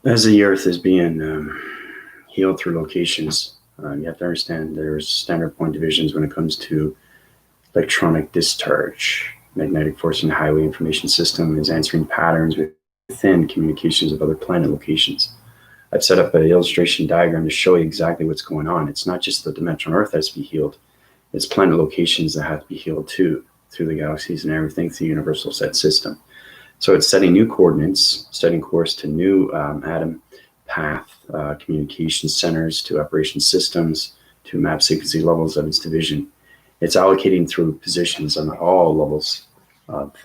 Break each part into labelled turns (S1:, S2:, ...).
S1: As the Earth is being healed through locations, you have to understand there's standard point divisions when it comes to electronic discharge. Magnetic force and highway information system is answering patterns within communications of other planet locations. I've set up an illustration diagram to show you exactly what's going on. It's not just the dimensional Earth that has to be healed, it's planet locations that have to be healed too, through the galaxies and everything through the universal set system. So it's setting new coordinates, setting course to new atom path communication centers, to operation systems, to map frequency levels of its division. It's allocating through positions on all levels of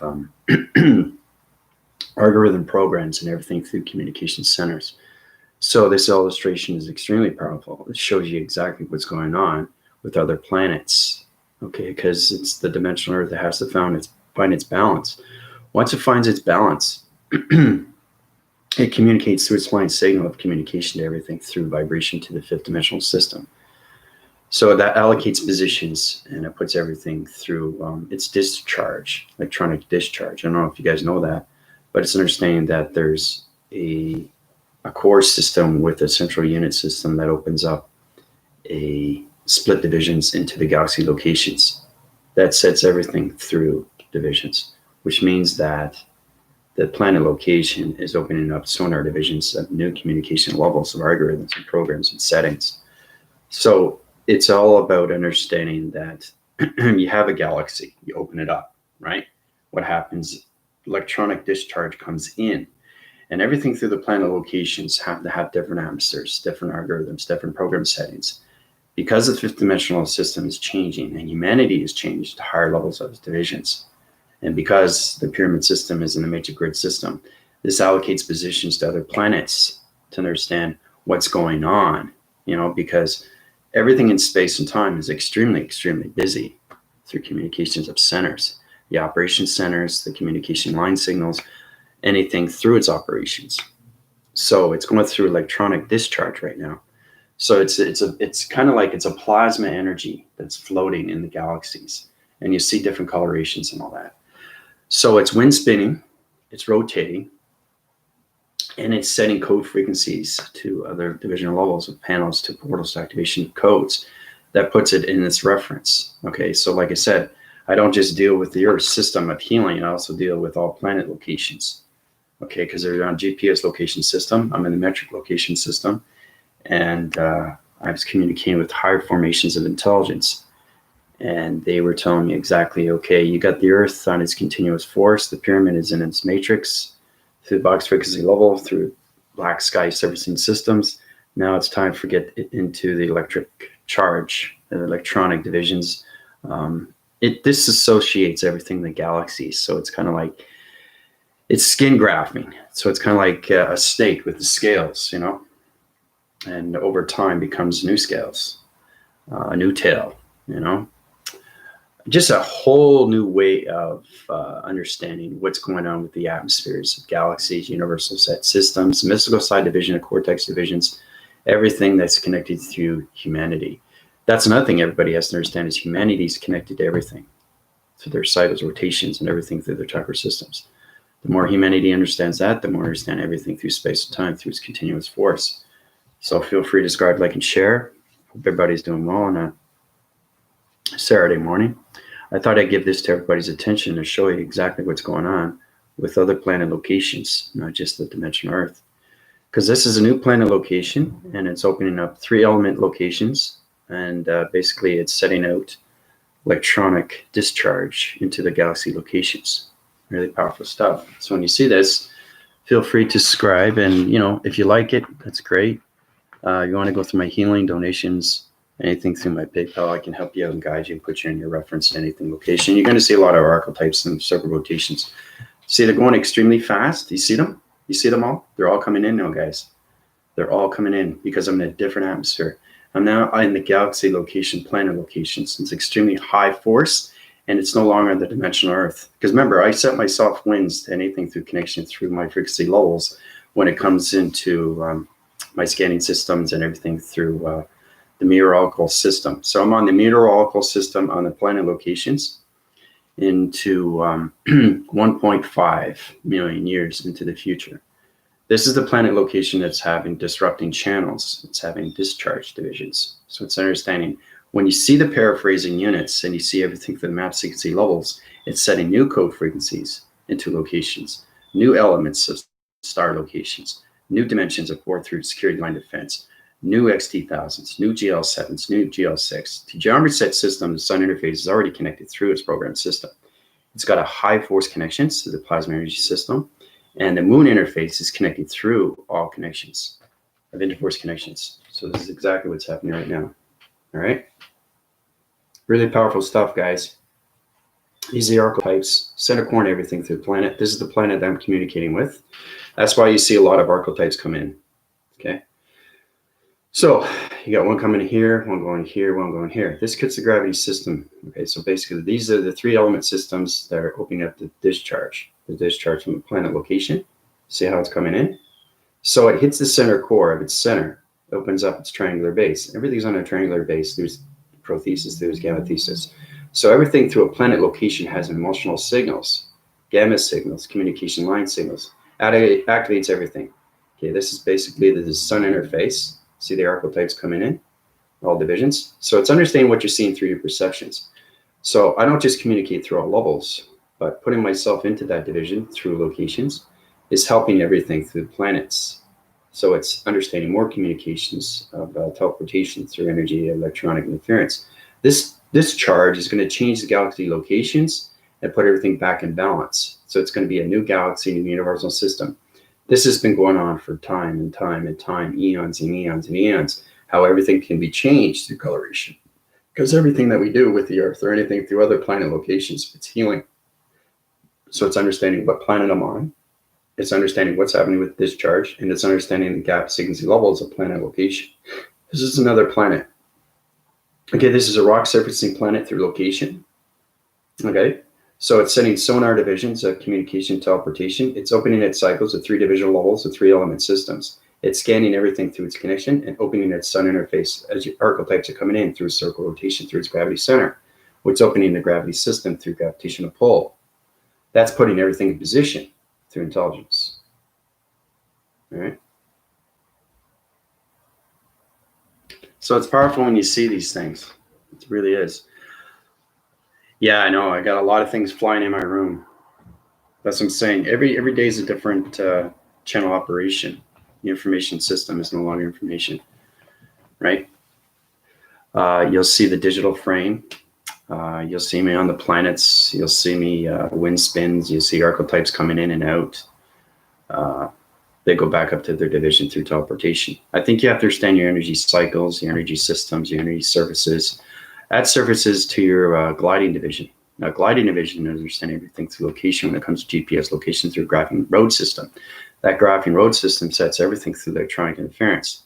S1: algorithm programs and everything through communication centers. So this illustration is extremely powerful. It shows you exactly what's going on with other planets, okay, because it's the dimensional Earth that has to find its balance. Once it finds its balance, it communicates through its flying signal of communication to everything through vibration to the fifth dimensional system. So that allocates positions and it puts everything through its discharge, electronic discharge. I don't know if you guys know that, but it's understanding that there's a core system with a central unit system that opens up a split divisions into the galaxy locations. That sets everything through divisions, which means that the planet location is opening up sonar divisions of new communication levels of algorithms and programs and settings. So it's all about understanding that you have a galaxy, you open it up, right? What happens? Electronic discharge comes in, and everything through the planet locations have to have different atmospheres, different algorithms, different program settings. Because the fifth dimensional system is changing and humanity has changed to higher levels of its divisions, and because the pyramid system is in a major grid system, this allocates positions to other planets to understand what's going on, because everything in space and time is extremely, extremely busy through communications of centers, the operation centers, the communication line signals, anything through its operations. So it's going through electronic discharge right now. So it's kind of like it's a plasma energy that's floating in the galaxies, and you see different colorations and all that. So it's wind spinning, it's rotating, and it's setting code frequencies to other divisional levels of panels to portals to activation codes. That puts it in this reference. Okay, so like I said, I don't just deal with the Earth system of healing, I also deal with all planet locations. Okay, because they're on GPS location system, I'm in the metric location system, and I was communicating with higher formations of intelligence. And they were telling me exactly, okay, you got the Earth on its continuous force, the pyramid is in its matrix, through the box frequency level, through black sky servicing systems. Now it's time for get it into the electric charge, the electronic divisions. It disassociates everything in the galaxies. So it's kind of like, it's skin graphing. So it's kind of like a snake with the scales, and over time becomes new scales, a new tail, just a whole new way of understanding what's going on with the atmospheres of galaxies, universal set systems, mystical side division, cortex divisions, everything that's connected through humanity. That's another thing everybody has to understand is humanity is connected to everything through their cycles, rotations, and everything through their chakra systems. The more humanity understands that, the more understand everything through space and time, through its continuous force. So feel free to subscribe, like, and share. Hope everybody's doing well on a Saturday morning. I thought I'd give this to everybody's attention to show you exactly what's going on with other planet locations, not just the dimension Earth. Because this is a new planet location, and it's opening up 3 element locations, and basically it's setting out electronic discharge into the galaxy locations. Really powerful stuff. So when you see this, feel free to subscribe, and if you like it, that's great. You want to go through my healing donations, anything through my PayPal, I can help you out and guide you and put you in your reference to anything location. You're going to see a lot of archetypes and several rotations. See, they're going extremely fast. You see them? You see them all? They're all coming in now, guys. They're all coming in because I'm in a different atmosphere. I'm now in the galaxy location, planet locations. It's extremely high force, and it's no longer the dimensional Earth. Because remember, I set my soft winds to anything through connection through my frequency levels when it comes into my scanning systems and everything through the meteorological system. So I'm on the meteorological system on the planet locations into 1.5 million years into the future. This is the planet location that's having disrupting channels. It's having discharge divisions. So it's understanding when you see the paraphrasing units and you see everything for the map frequency levels, it's setting new code frequencies into locations, new elements of star locations, new dimensions of 4-through security line defense, new XT1000s, new GL7s, new GL6. The geometry set system, the sun interface is already connected through its program system. It's got a high force connections to the plasma energy system, and the moon interface is connected through all connections of interforce connections. So this is exactly what's happening right now. All right. Really powerful stuff, guys. These are the archetypes, center core and everything through the planet. This is the planet that I'm communicating with. That's why you see a lot of archetypes come in. Okay. So you got one coming here, one going here, one going here. This gets the gravity system. Okay, so basically these are the 3 element systems that are opening up the discharge from the planet location. See how it's coming in? So it hits the center core of its center, opens up its triangular base. Everything's on a triangular base. There's prothesis, there's gamma thesis. So everything through a planet location has emotional signals, gamma signals, communication line signals. It activates everything. Okay, this is basically the sun interface. See the archetypes coming in, all divisions. So it's understanding what you're seeing through your perceptions. So I don't just communicate through all levels, but putting myself into that division through locations is helping everything through the planets. So it's understanding more communications of teleportation through energy, electronic interference. This charge is going to change the galaxy locations and put everything back in balance. So it's going to be a new galaxy, new universal system. This has been going on for time and time and time, eons and eons and eons, how everything can be changed through coloration. Because everything that we do with the Earth or anything through other planet locations, it's healing. So it's understanding what planet I'm on. It's understanding what's happening with discharge, and it's understanding the gap frequency levels of planet location. This is another planet. Okay, this is a rock surfacing planet through location. Okay. So it's setting sonar divisions of communication teleportation. It's opening its cycles of 3 divisional levels of 3 element systems. It's scanning everything through its connection and opening its sun interface as your archetypes are coming in through circle rotation through its gravity center, which is opening the gravity system through gravitational pull. That's putting everything in position through intelligence. All right. So it's powerful when you see these things. It really is. Yeah, I know. I got a lot of things flying in my room. That's what I'm saying. Every day is a different channel operation. The information system is no longer information, right? You'll see the digital frame. You'll see me on the planets. You'll see me wind spins. You'll see archetypes coming in and out. They go back up to their division through teleportation. I think you have to understand your energy cycles, your energy systems, your energy surfaces. Add surfaces to your gliding division. Now, gliding division is understanding everything through location when it comes to GPS location through graphing road system. That graphing road system sets everything through electronic interference.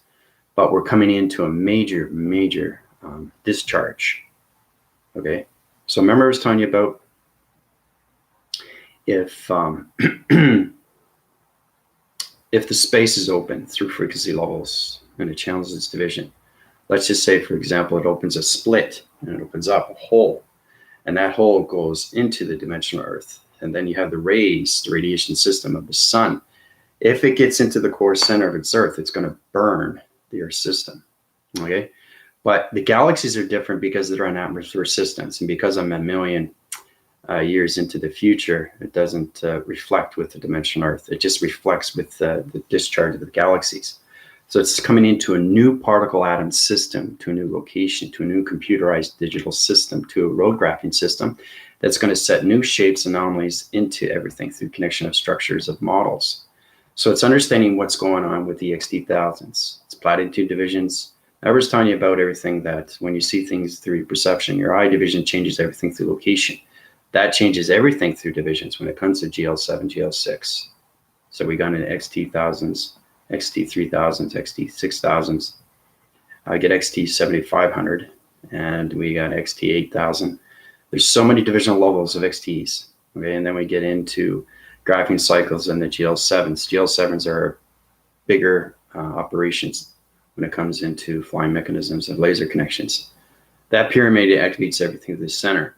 S1: But we're coming into a major discharge. Okay, so remember I was telling you about if if the space is open through frequency levels and it channels its division. Let's just say, for example, it opens a split and it opens up a hole, and that hole goes into the dimensional Earth. And then you have the rays, the radiation system of the sun. If it gets into the core center of its Earth, it's going to burn the Earth system. Okay, but the galaxies are different because they're on atmosphere systems, and because I'm 1 million years into the future, it doesn't reflect with the dimensional Earth. It just reflects with the discharge of the galaxies. So it's coming into a new particle atom system, to a new location, to a new computerized digital system, to a road graphing system that's going to set new shapes, anomalies into everything through connection of structures of models. So it's understanding what's going on with the XT1000s. It's platitude divisions. I was telling you about everything that when you see things through your perception, your eye division changes everything through location. That changes everything through divisions when it comes to GL7, GL6. So we got into XT1000s, XT3000s, XT6000s. I get XT7500, and we got XT8000. There's so many divisional levels of XTs. Okay, and then we get into graphing cycles and the GL7s. GL7s are bigger operations when it comes into flying mechanisms and laser connections. That pyramid activates everything to the center.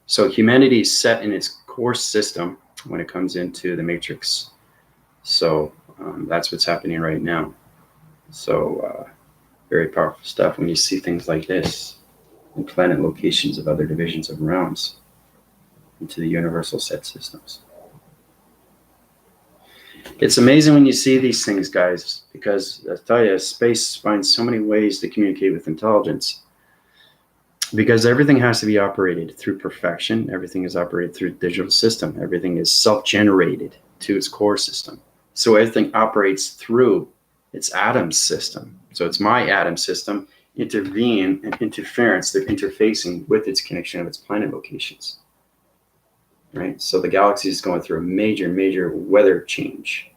S1: So humanity is set in its core system when it comes into the matrix. So That's what's happening right now. So very powerful stuff when you see things like this and planet locations of other divisions of realms into the universal set systems. It's amazing when you see these things, guys, because I tell you, space finds so many ways to communicate with intelligence, because everything has to be operated through perfection. Everything is operated through a digital system. Everything is self-generated to its core system. So everything operates through its atom system. So it's my atom system intervening and interference. They're interfacing with its connection of its planet locations. Right? So the galaxy is going through a major weather change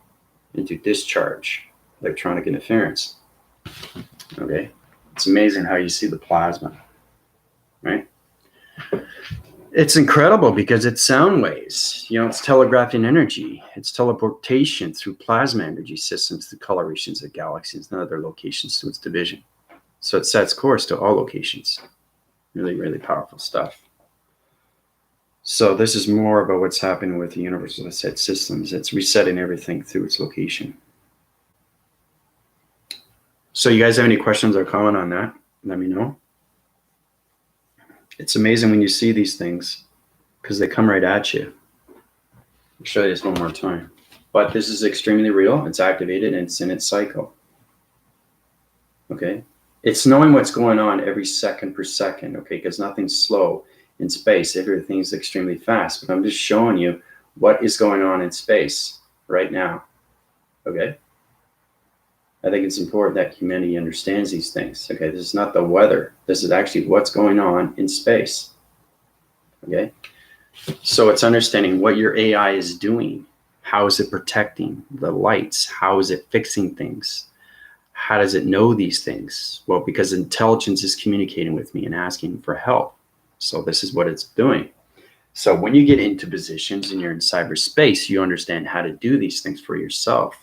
S1: into discharge, electronic interference. Okay? It's amazing how you see the plasma, right? It's incredible because it's sound waves. It's telegraphing energy. It's teleportation through plasma energy systems to colorations of galaxies and other locations to its division. So it sets course to all locations. Really powerful stuff. So this is more about what's happening with the universal set systems. It's resetting everything through its location. So you guys have any questions or comment on that? Let me know. It's amazing when you see these things because they come right at you. I'll show you this one more time. But this is extremely real. It's activated and it's in its cycle. Okay? It's knowing what's going on every second per second, okay? Because nothing's slow in space. Everything's extremely fast. But I'm just showing you what is going on in space right now. Okay? I think it's important that humanity understands these things. Okay? This is not the weather. This is actually what's going on in space. Okay? So it's understanding what your AI is doing. How is it protecting the lights? How is it fixing things? How does it know these things? Well, because intelligence is communicating with me and asking for help. So this is what it's doing. So when you get into positions and you're in cyberspace, you understand how to do these things for yourself.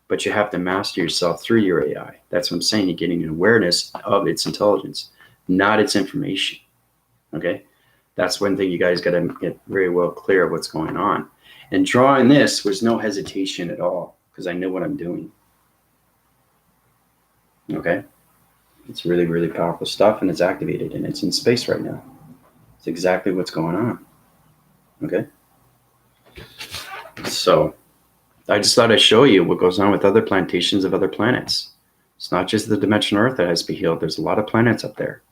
S1: But you have to master yourself through your AI. That's what I'm saying. You're getting an awareness of its intelligence, not its information. Okay? That's one thing you guys got to get very well clear of what's going on. And drawing this was no hesitation at all because I knew what I'm doing. Okay? It's really powerful stuff, and it's activated, and it's in space right now. It's exactly what's going on. Okay? So I just thought I'd show you what goes on with other plantations of other planets. It's not just the dimension Earth that has to be healed. There's a lot of planets up there.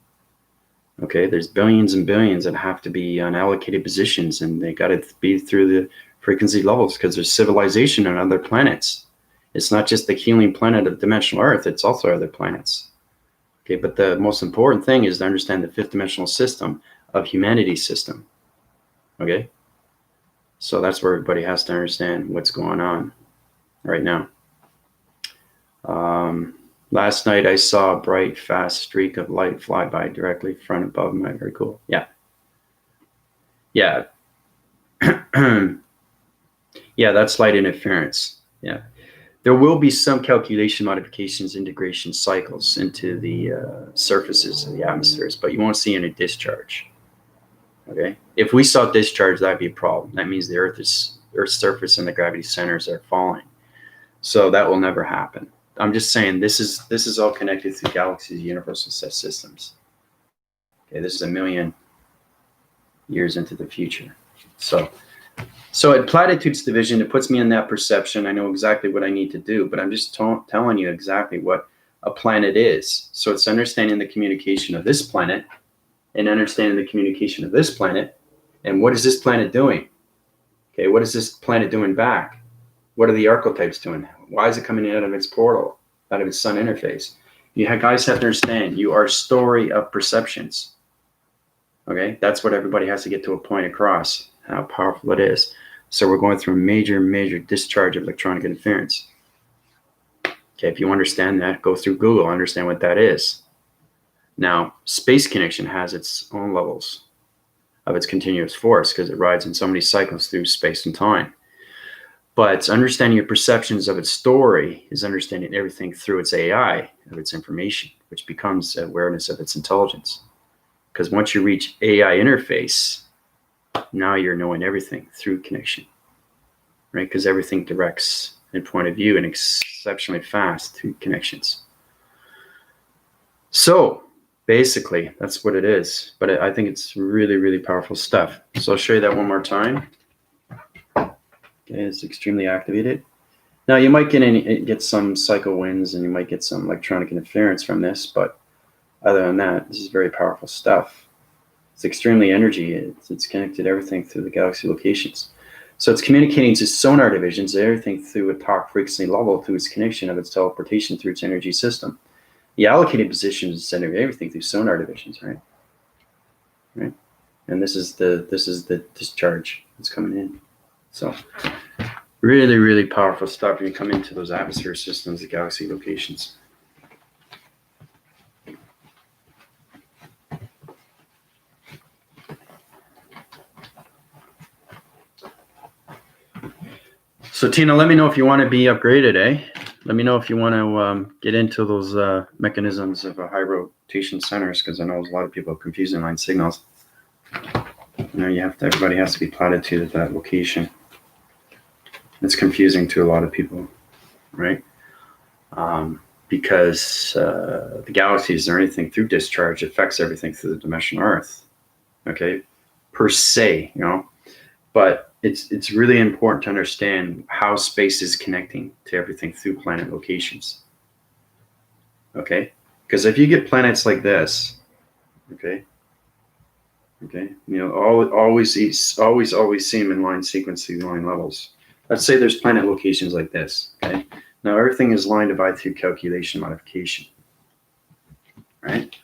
S1: Okay? There's billions and billions that have to be on allocated positions, and they got to be through the frequency levels because there's civilization on other planets. It's not just the healing planet of dimensional Earth. It's also other planets. Okay, but the most important thing is to understand the fifth dimensional system of humanity's system. Okay? So that's where everybody has to understand what's going on right now. Last night I saw a bright, fast streak of light fly by directly front above me. Very cool. Yeah. Yeah. Yeah, that's light interference. Yeah. There will be some calculation modifications, integration cycles into the surfaces of the atmospheres, but you won't see any discharge. Okay? If we saw discharge, that'd be a problem. That means the Earth's surface and the gravity centers are falling. So that will never happen. I'm just saying this is all connected to galaxies, universal set systems. Okay, this is 1 million years into the future. So at Platitudes Division, it puts me in that perception. I know exactly what I need to do, but I'm just telling you exactly what a planet is. So it's understanding the communication of this planet and understanding the communication of this planet. And what is this planet doing? Okay, what is this planet doing back? What are the archetypes doing? Why is it coming out of its portal, out of its sun interface? You guys have to understand, you are a story of perceptions. Okay, that's what everybody has to get to a point across, how powerful it is. So we're going through a major discharge of electronic interference. Okay, if you understand that, go through Google, understand what that is. Now, space connection has its own levels of its continuous force because it rides in so many cycles through space and time. But understanding your perceptions of its story is understanding everything through its AI, of its information, which becomes awareness of its intelligence. Because once you reach AI interface, now you're knowing everything through connection, right? Because everything directs and point of view and exceptionally fast through connections. So basically, that's what it is. But I think it's really, really powerful stuff. So I'll show you that one more time. Okay, it's extremely activated. Now you might get some cycle winds, and you might get some electronic interference from this, but other than that, this is very powerful stuff. It's extremely energy. It's connected everything through the galaxy locations. So it's communicating to sonar divisions, everything through a talk frequency level, through its connection of its teleportation through its energy system. The allocated positions send everything through sonar divisions, right? Right. And this is the discharge that's coming in. So really, really powerful stuff when you come into those atmosphere systems, the galaxy locations. So Tina, let me know if you want to be upgraded, eh? Let me know if you want to get into those mechanisms of high rotation centers, because I know there's a lot of people confusing line signals. You know, everybody has to be platitude at that location. It's confusing to a lot of people, right? Because the galaxies or anything through discharge affects everything through the dimension Earth, okay, per se, you know. But it's really important to understand how space is connecting to everything through planet locations. Okay, because if you get planets like this, okay, you know, always see them in line sequencing, line levels. Let's say there's planet locations like this. Okay, now everything is line divided through calculation modification, right?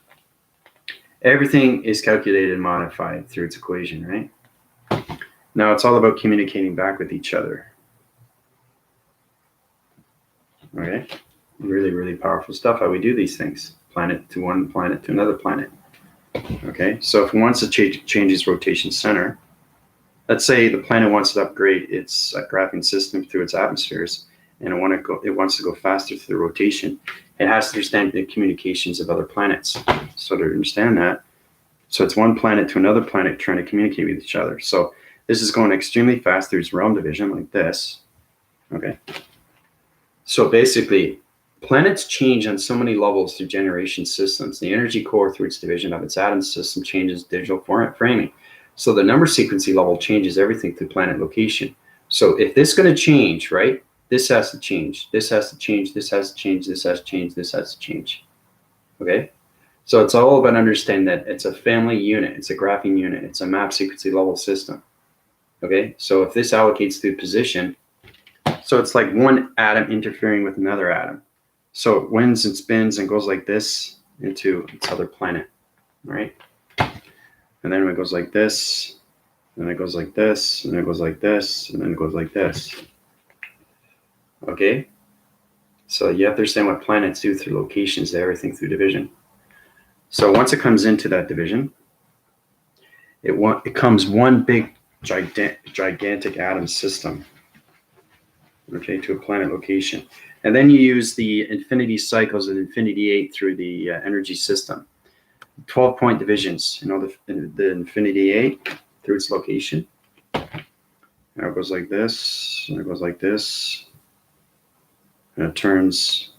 S1: Everything is calculated and modified through its equation, right? Now it's all about communicating back with each other. Okay, really, really powerful stuff. How we do these things: planet to one planet to another planet. Okay, so if it wants to change its rotation center, let's say the planet wants to upgrade its graphing system through its atmospheres, and it wants to go faster through the rotation. It has to understand the communications of other planets. So to understand that, so it's one planet to another planet trying to communicate with each other. So this is going extremely fast through its realm division like this. Okay. So basically, planets change on so many levels through generation systems. The energy core through its division of its atom system changes digital framing. So the number sequencing level changes everything through planet location. So if this is going to change, right, this has to change. This has to change. This has to change. This has to change. This has to change. Okay. So it's all about understanding that it's a family unit. It's a graphing unit. It's a map sequencing level system. Okay, so if this allocates through position, so it's like one atom interfering with another atom. So it winds and spins and goes like this into its other planet, right? And then it goes like this, and it goes like this, and it goes like this, and then it goes like this. Okay, so you have to understand what planets do through locations, everything through division. So once it comes into that division, it comes one big gigantic atom system, okay, to a planet location. And then you use the infinity cycles of infinity 8 through the energy system. 12-point divisions, you know, the infinity 8 through its location. Now it goes like this, and it goes like this, and it turns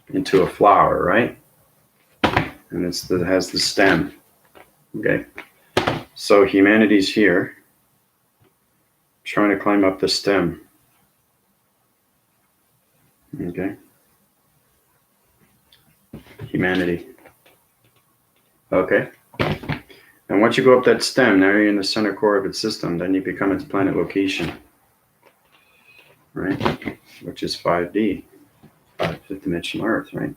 S1: into a flower, right? And it has the stem, okay? So humanity's here, trying to climb up the stem. Okay. Humanity. Okay. And once you go up that stem, now you're in the center core of its system, then you become its planet location. Right? Which is 5D, fifth dimensional Earth, right?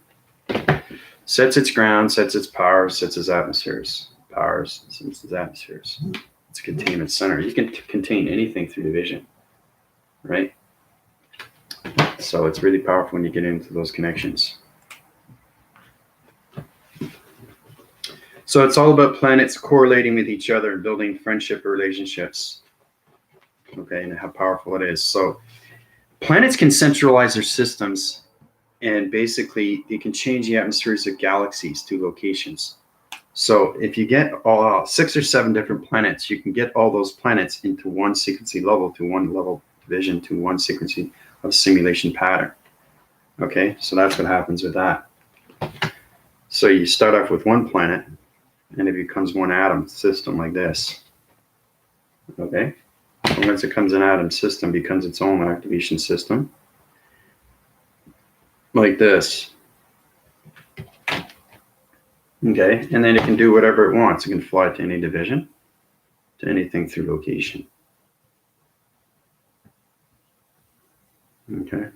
S1: Sets its ground, sets its power, sets its atmospheres. Powers, sets its atmospheres. It's a containment center. You can contain anything through division, right? So it's really powerful when you get into those connections. So it's all about planets correlating with each other and building friendship relationships. Okay, and how powerful it is. So planets can centralize their systems, and basically you can change the atmospheres of galaxies to locations. So if you get all 6 or 7 different planets, you can get all those planets into one sequencing level, to one level division, to one sequencing of simulation pattern. Okay, so that's what happens with that. So you start off with one planet, and it becomes one atom system like this. Okay, and once it becomes an atom system, it becomes its own activation system like this. Okay, and then it can do whatever it wants. It can fly to any division, to anything through location. Okay.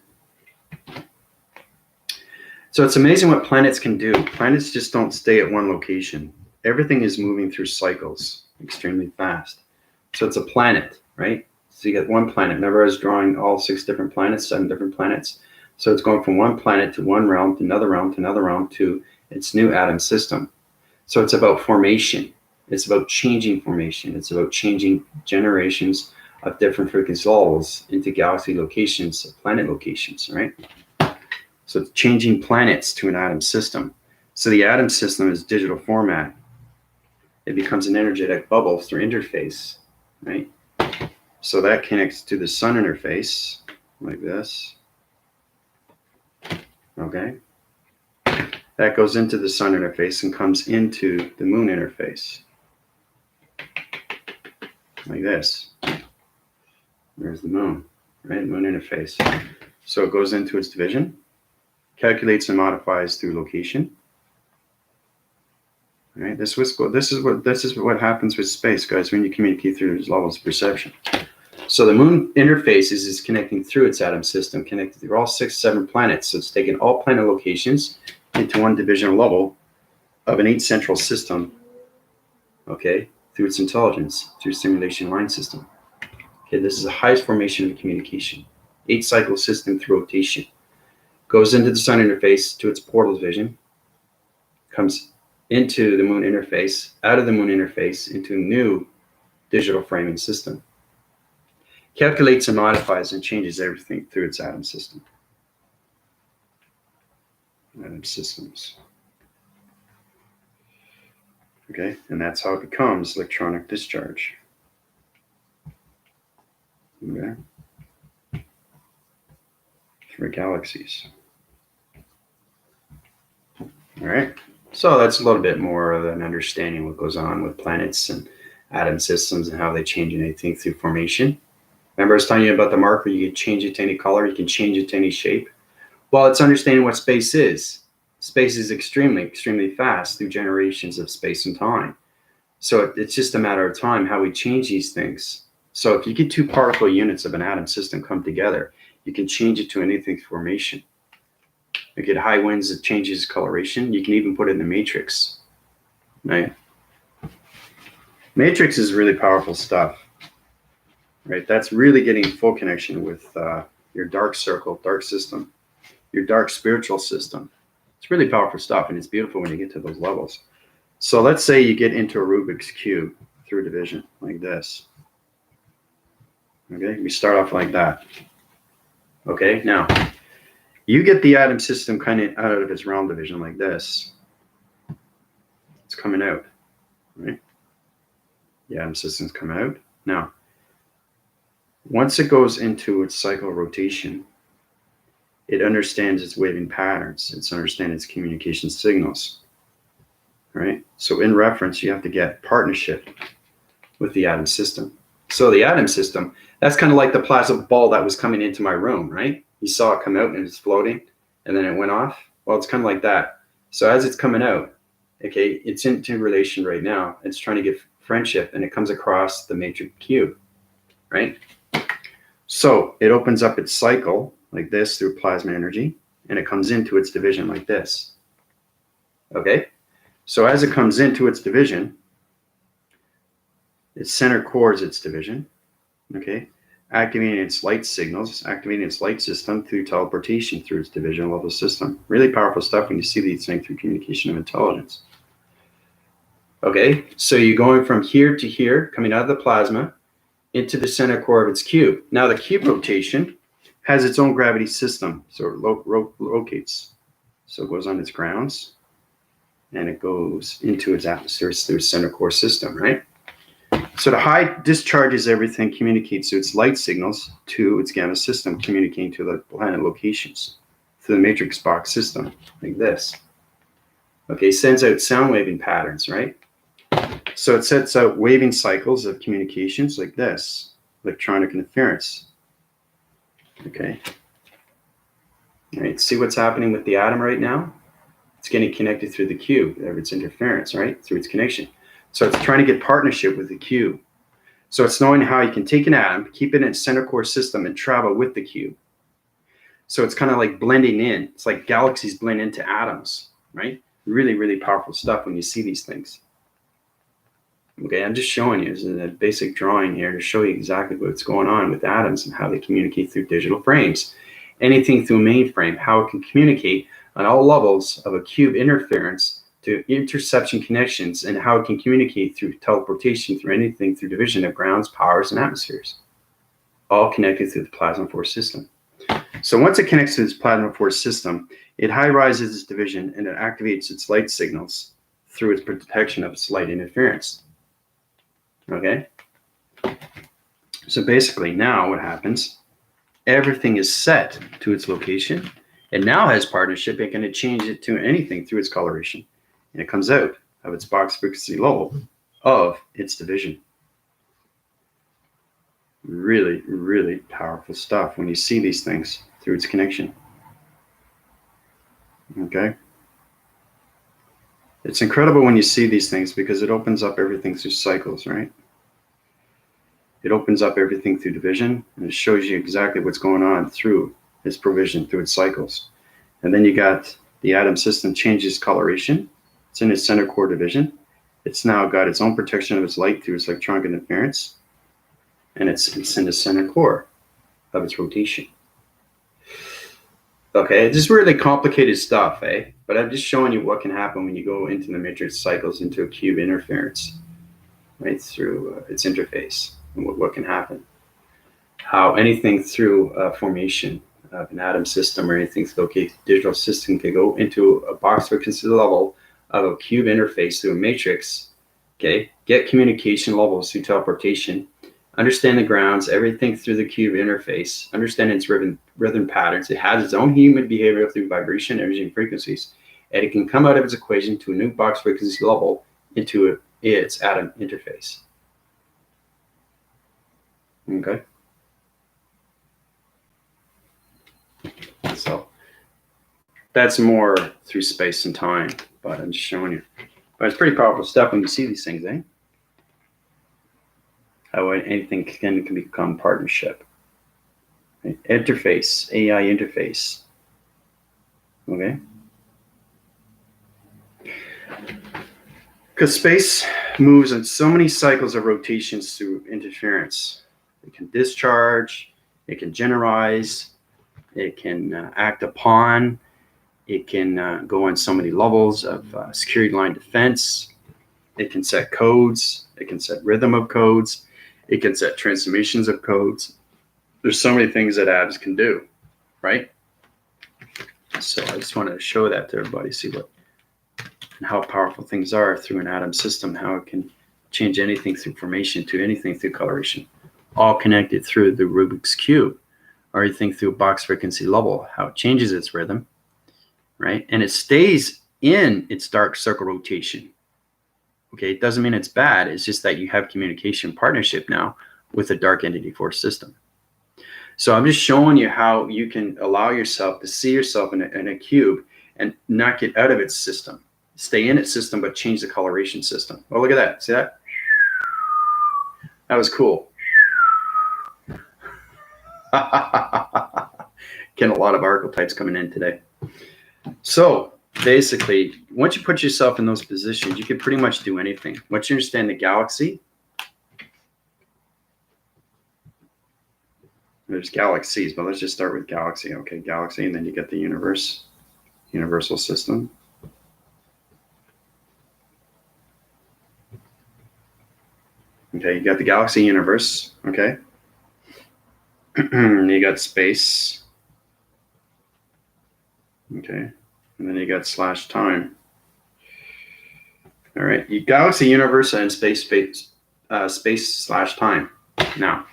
S1: So it's amazing what planets can do. Planets just don't stay at one location. Everything is moving through cycles extremely fast. So it's a planet, right? So you get one planet. Remember, I was drawing all 6 different planets, 7 different planets. So it's going from one planet to one realm, to another realm, to another realm, to its new atom system. So it's about formation. It's about changing formation. It's about changing generations of different frequency levels into galaxy locations, planet locations, right? So it's changing planets to an atom system. So the atom system is digital format. It becomes an energetic bubble through interface, right? So that connects to the sun interface like this. Okay. That goes into the sun interface and comes into the moon interface like this. There's the moon, right? Moon interface. So it goes into its division, calculates and modifies through location. All right, this is what happens with space, guys, when you communicate through these levels of perception. So the moon interface is connecting through its atom system, connected through all 6, 7 planets. So it's taking all planet locations into one divisional level of an 8 central system, okay, through its intelligence, through simulation line system. Okay, this is the highest formation of communication. 8 cycle system through rotation. Goes into the sun interface to its portal division, comes into the moon interface, out of the moon interface into a new digital framing system. Calculates and modifies and changes everything through its atom system. Atom systems. Okay, and that's how it becomes electronic discharge. Okay. For galaxies. All right, so that's a little bit more of an understanding of what goes on with planets and atom systems and how they change anything through formation. Remember I was telling you about the marker, you can change it to any color, you can change it to any shape. Well, it's understanding what space is. Space is extremely, extremely fast through generations of space and time. So it's just a matter of time how we change these things. So if you get 2 particle units of an atom system come together, you can change it to anything formation. You get high winds, it changes coloration. You can even put it in the matrix, right? Matrix is really powerful stuff, right? That's really getting full connection with your dark circle, dark system, your dark spiritual system. It's really powerful stuff, and it's beautiful when you get to those levels. So let's say you get into a Rubik's Cube through division like this. Okay, we start off like that. Okay, now you get the atom system kind of out of its realm division like this. It's coming out, right? The atom system's coming out. Now, once it goes into its cycle rotation, it understands its waving patterns. It understands its communication signals, right? So in reference, you have to get partnership with the atom system. So the atom system, that's kind of like the plasma ball that was coming into my room, right? You saw it come out and it's floating and then it went off. Well, it's kind of like that. So as it's coming out, okay, it's into relation right now. It's trying to get friendship and it comes across the matrix cube, right? So it opens up its cycle like this through plasma energy and it comes into its division like this. Okay, so as it comes into its division, its center core is its division, okay, activating its light signals, activating its light system through teleportation through its division level system. Really powerful stuff when you see these things through communication of intelligence. Okay, so you're going from here to here, coming out of the plasma into the center core of its cube. Now the cube rotation has its own gravity system, so it rotates. So it goes on its grounds and it goes into its atmosphere through its center core system, right? So the high discharges everything, communicates to its light signals to its gamma system, communicating to the planet locations through the matrix box system, like this. Okay, sends out sound waving patterns, right? So it sets out waving cycles of communications like this, electronic interference. Okay. All right, see what's happening with the atom right now? It's getting connected through the cube of its interference, right? Through its connection. So it's trying to get partnership with the cube. So it's knowing how you can take an atom, keep it in its center core system, and travel with the cube. So it's kind of like blending in. It's like galaxies blend into atoms, right? Really, really powerful stuff when you see these things. Okay, I'm just showing you. This is a basic drawing here to show you exactly what's going on with atoms and how they communicate through digital frames. Anything through a mainframe, how it can communicate on all levels of a cube interference to interception connections, and how it can communicate through teleportation, through anything, through division of grounds, powers, and atmospheres, all connected through the plasma force system. So once it connects to this plasma force system, it high rises its division and it activates its light signals through its protection of its light interference. Okay? So basically now what happens, everything is set to its location. It now has partnership. It can change it to anything through its coloration. And it comes out of its box frequency level of its division. Really, really powerful stuff when you see these things through its connection. Okay? It's incredible when you see these things because it opens up everything through cycles, right? It opens up everything through division, and it shows you exactly what's going on through its provision, through its cycles. And then you got the atom system changes coloration. It's in its center core division. It's now got its own protection of its light through its electronic interference. And it's in the center core of its rotation. Okay, this is really complicated stuff, eh? But I'm just showing you what can happen when you go into the matrix cycles into a cube interference, right, through its interface, and what can happen. How anything through formation of an atom system or anything through a digital system can go into a box frequency level of a cube interface through a matrix, okay, get communication levels through teleportation, understand the grounds, everything through the cube interface, understand its rhythm patterns. It has its own human behavior through vibration, energy, and frequencies, and it can come out of its equation to a new box frequency level into its atom interface. Okay. So that's more through space and time, but I'm just showing you. But it's pretty powerful stuff when you see these things, eh? How anything can become partnership. Right? Interface, AI interface. Okay? Because space moves in so many cycles of rotations through interference. It can discharge, it can generize, it can act upon, it can go on so many levels of security line defense. It can set codes, it can set rhythm of codes, it can set transformations of codes. There's so many things that atoms can do, right? So I just wanted to show that to everybody, see what and how powerful things are through an atom system, how it can change anything through formation to anything through coloration, all connected through the Rubik's Cube, or anything through a box frequency level, how it changes its rhythm, right? And it stays in its dark circle rotation. Okay, it doesn't mean it's bad. It's just that you have communication partnership now with a dark entity force system. So I'm just showing you how you can allow yourself to see yourself in a cube and not get out of its system. Stay in its system, but change the coloration system. Oh, look at that. See that? That was cool. Getting a lot of archetypes coming in today. So basically, once you put yourself in those positions, you can pretty much do anything. Once you understand the galaxy, there's galaxies, but let's just start with galaxy. Okay, galaxy, and then you get the universe, universal system. Okay, you got the galaxy universe, okay? You got space. Okay, and then you got /time. All right, you galaxy, universe, and space space/time. Now,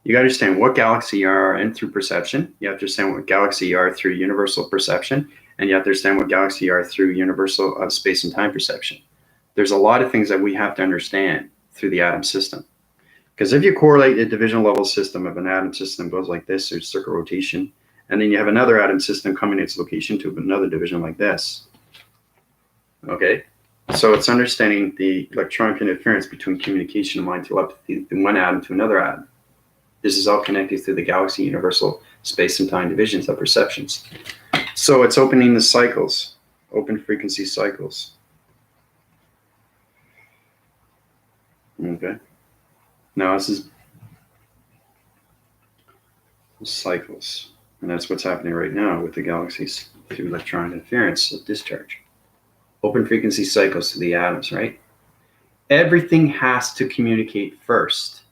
S1: you got to understand what galaxy you are in through perception. You have to understand what galaxy you are through universal perception, and you have to understand what galaxy you are through universal space and time perception. There's a lot of things that we have to understand through the atom system. Because if you correlate a division level system of an atom system goes like this, there's circle rotation, and then you have another atom system coming to its location to another division like this. Okay, so it's understanding the electronic interference between communication and line telepathy from one atom to another atom. This is all connected through the galaxy universal space and time divisions of perceptions. So it's opening the cycles, open frequency cycles. Okay. Now this is cycles, and that's what's happening right now with the galaxies through electron interference of discharge. Open frequency cycles to the atoms, right? Everything has to communicate first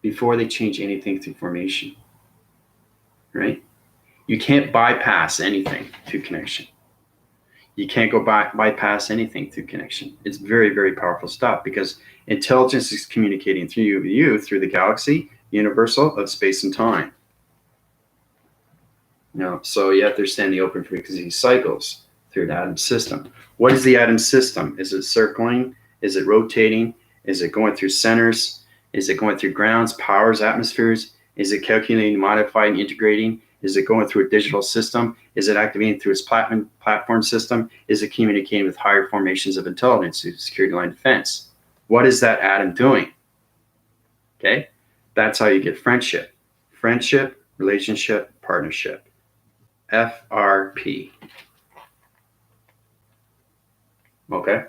S1: before they change anything through formation, right? You can't bypass anything through connection. You can't go bypass anything through connection. It's very, very powerful stuff because intelligence is communicating through you through the galaxy, universal of space and time. So you have to understand the open frequency cycles through the atom system. What is the atom system? Is it circling? Is it rotating? Is it going through centers? Is it going through grounds, powers, atmospheres? Is it calculating, modifying, integrating? Is it going through a digital system? Is it activating through its platform system? Is it communicating with higher formations of intelligence through security line defense? What is that atom doing? Okay, that's how you get friendship. Friendship, relationship, partnership. FRP. Okay.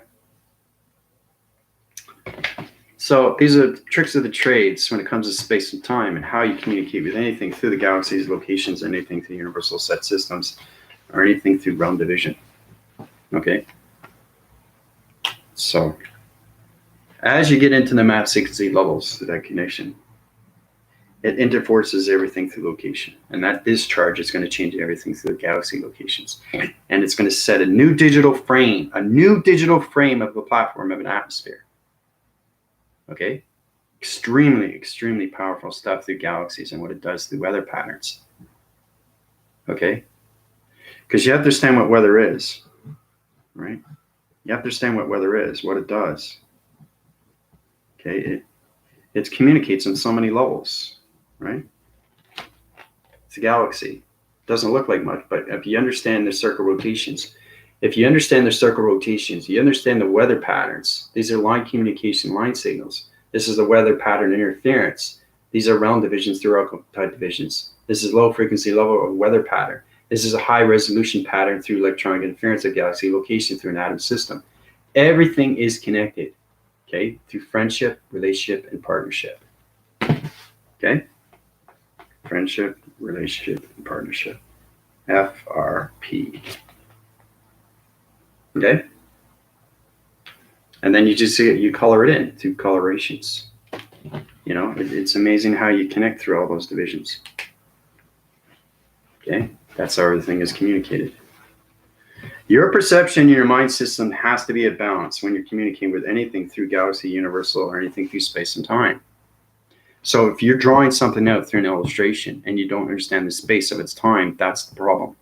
S1: So these are tricks of the trades when it comes to space and time and how you communicate with anything through the galaxies, locations, anything through universal set systems, or anything through realm division. Okay. So as you get into the map frequency levels to that connection, it interforces everything through location. And that discharge is going to change everything through the galaxy locations. And it's going to set a new digital frame of the platform of an atmosphere. Okay, extremely, extremely powerful stuff through galaxies and what it does through weather patterns. Okay, because you have to understand what weather is, right? You have to understand what weather is, what it does. Okay, it communicates on so many levels, right? It's a galaxy. It doesn't look like much, but if you understand the circle rotations, you understand the weather patterns. These are line communication, line signals. This is the weather pattern interference. These are realm divisions through archetype divisions. This is low frequency level of weather pattern. This is a high resolution pattern through electronic interference of galaxy location through an atom system. Everything is connected, okay, through friendship, relationship, and partnership. Okay? Friendship, relationship, and partnership. FRP. Okay, and then you just see it, you color it in through colorations. It's amazing how you connect through all those divisions. Okay, that's how everything is communicated. Your perception in your mind system has to be at balance when you're communicating with anything through galaxy, universal, or anything through space and time. So if you're drawing something out through an illustration and you don't understand the space of its time, that's the problem.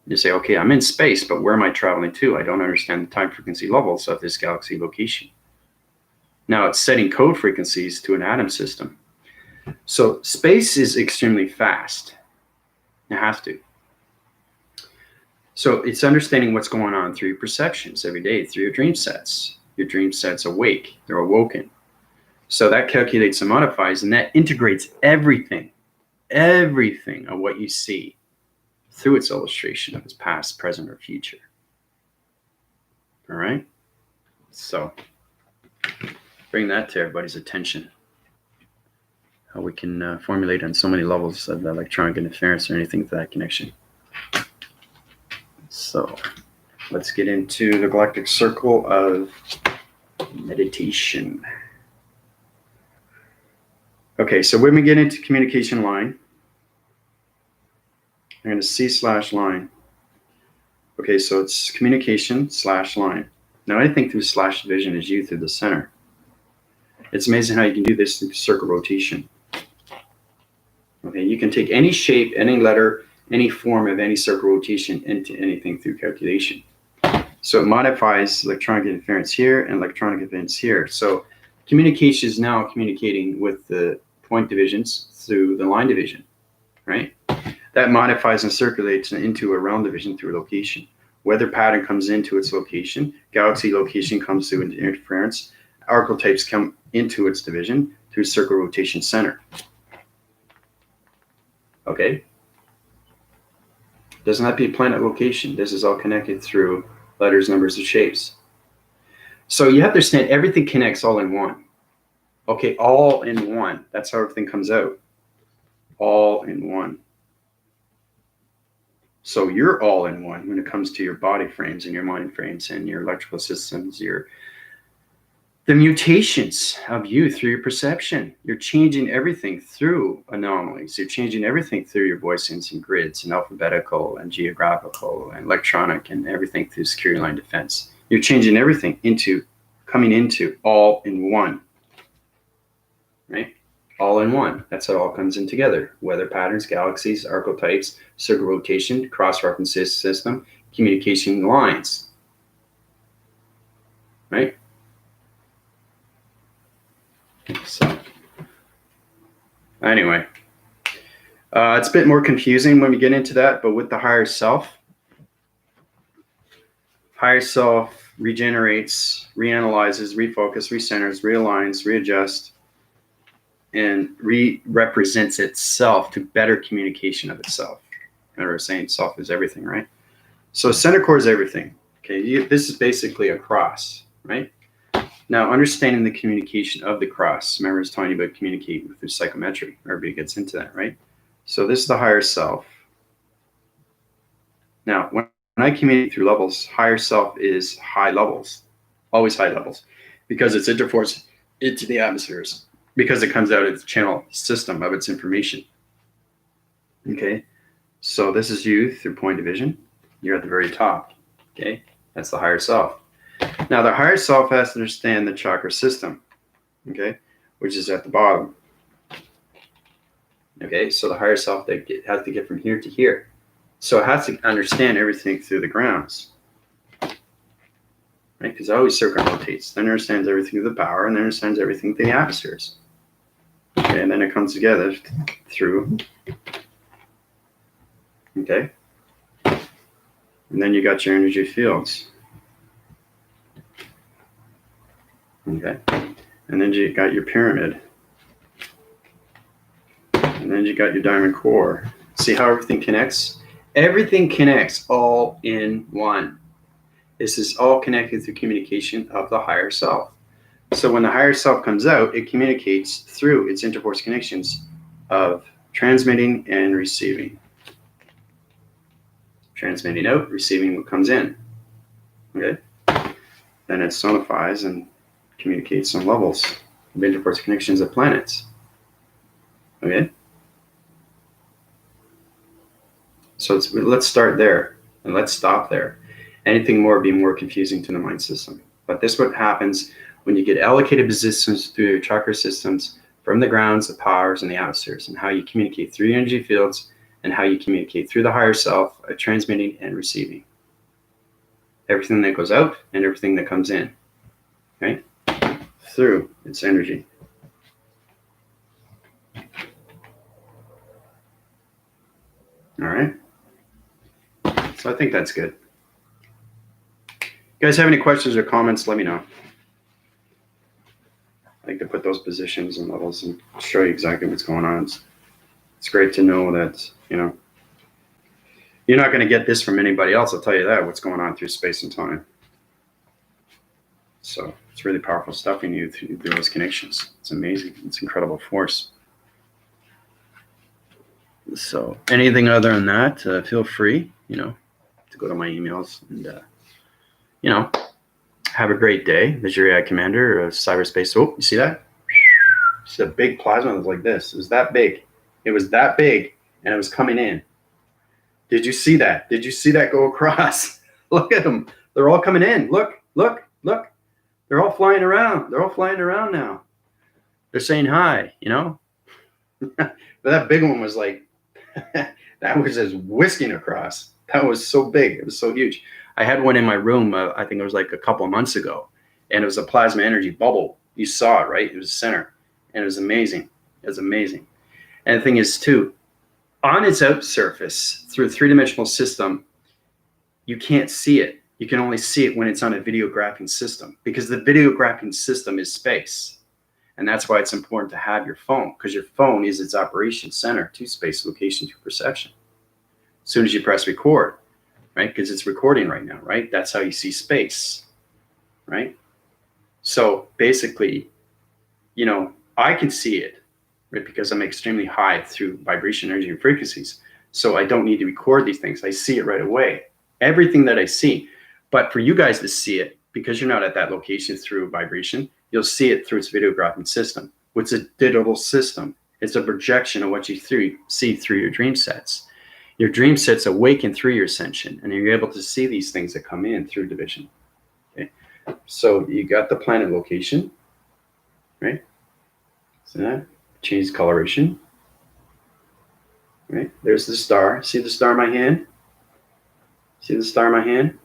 S1: You say, okay, I'm in space, but where am I traveling to? I don't understand the time frequency levels of this galaxy location. Now it's setting code frequencies to an atom system. So space is extremely fast. It has to. So it's understanding what's going on through your perceptions every day, through your dream sets. Your dream sets awake, they're awoken. So that calculates and modifies, and that integrates everything of what you see through its illustration of its past, present, or future. All right? So bring that to everybody's attention. How we can formulate on so many levels of electronic interference or anything to that connection. So let's get into the galactic circle of meditation. Okay, so when we get into communication line, I'm going to C/line. Okay, so it's communication /line. Now anything through slash division is you through the center. It's amazing how you can do this through circle rotation. Okay, you can take any shape, any letter, any form of any circle rotation into anything through calculation. So it modifies electronic interference here and electronic interference here. So communication is now communicating with the point divisions through the line division, right? That modifies and circulates into a realm division through location. Weather pattern comes into its location. Galaxy location comes through interference. Archetypes come into its division through circle rotation center. Okay? Doesn't have to be planet location. This is all connected through letters, numbers, and shapes. So you have to understand everything connects all in one. Okay, all in one. That's how everything comes out. All in one. So you're all in one when it comes to your body frames and your mind frames and your electrical systems, the mutations of you through your perception. You're changing everything through anomalies. You're changing everything through your voicings and grids and alphabetical and geographical and electronic and everything through security line defense. You're changing everything into coming into all in one, right? All in one. That's how it all comes in together. Weather patterns, galaxies, archetypes, circle rotation, cross-reference system, communication lines, right? So anyway, it's a bit more confusing when we get into that, but with the higher self regenerates, reanalyzes, refocus, recenters, realigns, readjusts, and re-represents itself to better communication of itself. Remember, saying self is everything, right? So center core is everything. Okay, this is basically a cross, right? Now, understanding the communication of the cross. Remember, I was telling you about communicating through psychometry. Everybody gets into that, right? So this is the higher self. Now, when I communicate through levels, higher self is high levels, always high levels, because it's interforced into the atmospheres, because it comes out of the channel system of its information. Okay, so this is you through point division. You're at the very top. Okay, that's the higher self. Now, the higher self has to understand the chakra system, okay, which is at the bottom. Okay, so the higher self has to get from here to here. So it has to understand everything through the grounds, right? Because it always circle rotates. Then it understands everything through the power, and then it understands everything through the atmospheres. Okay, and then it comes together through, okay? And then you got your energy fields. Okay, and then you got your pyramid, and then you got your diamond core. See how everything connects? Everything connects all in one. This is all connected through communication of the higher self. So when the higher self comes out, it communicates through its interforce connections of transmitting and receiving. Transmitting out, receiving what comes in. Okay, then it sonifies and communicates on levels of interforce connections of planets. Okay, so let's start there and let's stop there. Anything more would be more confusing to the mind system. But this is what happens when you get allocated positions through your chakra systems from the grounds, the powers, and the atmospheres, and how you communicate through your energy fields and how you communicate through the higher self, transmitting and receiving. Everything that goes out and everything that comes in, right? Through its energy. All right. So I think that's good. You guys have any questions or comments, let me know. I like to put those positions and levels and show you exactly what's going on. It's great to know that, you know, you're not going to get this from anybody else, I'll tell you that, what's going on through space and time. So it's really powerful stuff when you through those connections. It's amazing. It's incredible force. So anything other than that, feel free, you know, to go to my emails and, you know, have a great day. Visual Commander of Cyberspace. Oh, you see that? It's a big plasma that was like this. It was that big. It was that big, and it was coming in. Did you see that? Did you see that go across? Look at them. They're all coming in. Look, look, look. They're all flying around. They're all flying around now. They're saying hi, you know? But that big one was like, that was just whisking across. That was so big. It was so huge. I had one in my room, I think it was like a couple of months ago, and it was a plasma energy bubble. You saw it, right? It was the center, and it was amazing. It was amazing. And the thing is, too, on its out surface, through a three-dimensional system, you can't see it. You can only see it when it's on a videographing system, because the videographing system is space. And that's why it's important to have your phone, because your phone is its operation center to space, location, to perception. As soon as you press record, right? Because it's recording right now, right? That's how you see space, right? So basically, you know, I can see it, right? Because I'm extremely high through vibration, energy, and frequencies. So I don't need to record these things. I see it right away. Everything that I see. But for you guys to see it, because you're not at that location through vibration, you'll see it through its videographing system. What's a digital system? It's a projection of what you see through your dream sets. Your dream sets awaken through your ascension, and you're able to see these things that come in through division. Okay, so you got the planet location, right? So that change coloration, right? There's the star. See the star in my hand? See the star in my hand?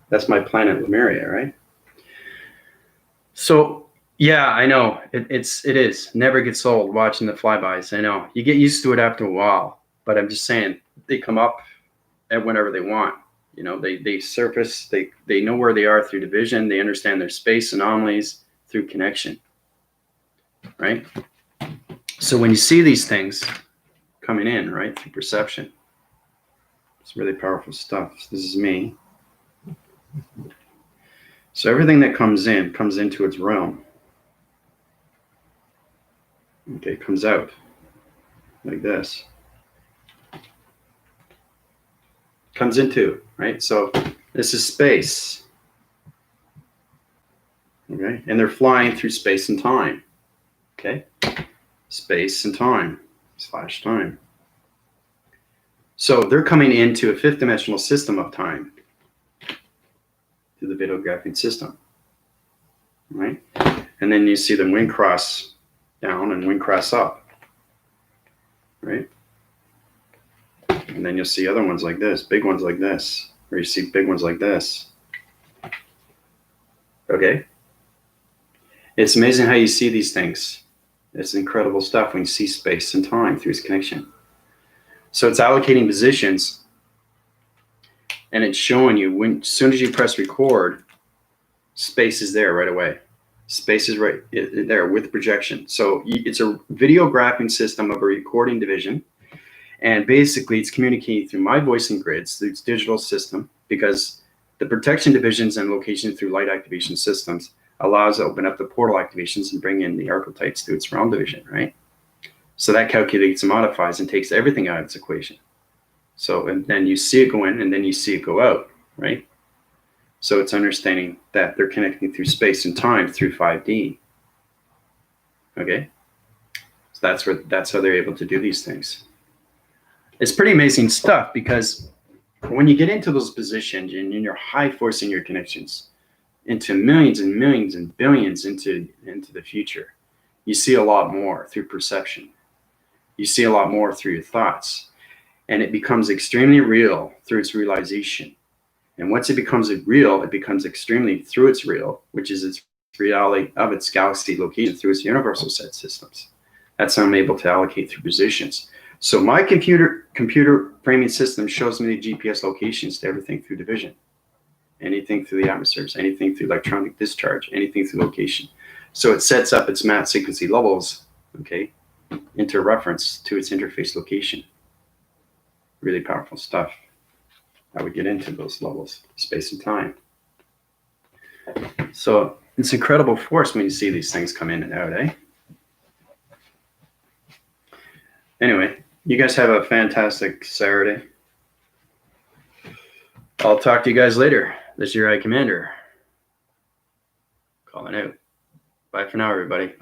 S1: That's my planet Lemuria, right? So yeah, I know it is never gets old watching the flybys. I know you get used to it after a while, but I'm just saying they come up at whenever they want. You know, they surface. They know where they are through division. They understand their space anomalies through connection, right? So when you see these things coming in, right, through perception, it's really powerful stuff. So this is me. So everything that comes into its realm. Okay, comes out like this. Comes into, right? So this is space. Okay, and they're flying through space and time. Okay, space and time / time. So they're coming into a fifth dimensional system of time through the videographing system, right? And then you see them wing cross down and wing cross up, right? And then you'll see other ones like this, big ones like this, or you see big ones like this. Okay? It's amazing how you see these things. It's incredible stuff when you see space and time through its connection. So it's allocating positions, and it's showing you when, as soon as you press record, space is there right away. Space is right there with projection. So it's a videographing system of a recording division. And basically, it's communicating through my voicing grids, through its digital system, because the protection divisions and location through light activation systems allows to open up the portal activations and bring in the archetypes through its realm division, right? So that calculates and modifies and takes everything out of its equation. So, and then you see it go in and then you see it go out, right? So it's understanding that they're connecting through space and time through 5D. Okay? So that's how they're able to do these things. It's pretty amazing stuff, because when you get into those positions and you're high forcing your connections into millions and millions and billions into the future, you see a lot more through perception. You see a lot more through your thoughts, and it becomes extremely real through its realization. And once it becomes real, it becomes extremely through its real, which is its reality of its galaxy location through its universal set systems. That's how I'm able to allocate through positions. So my computer framing system shows me the GPS locations to everything through division. Anything through the atmospheres, anything through electronic discharge, anything through location. So it sets up its math frequency levels, okay, into reference to its interface location. Really powerful stuff. I would get into those levels, space and time. So it's incredible force when you see these things come in and out, eh? Anyway, you guys have a fantastic Saturday. I'll talk to you guys later. This is your High Commander calling out. Bye for now, everybody.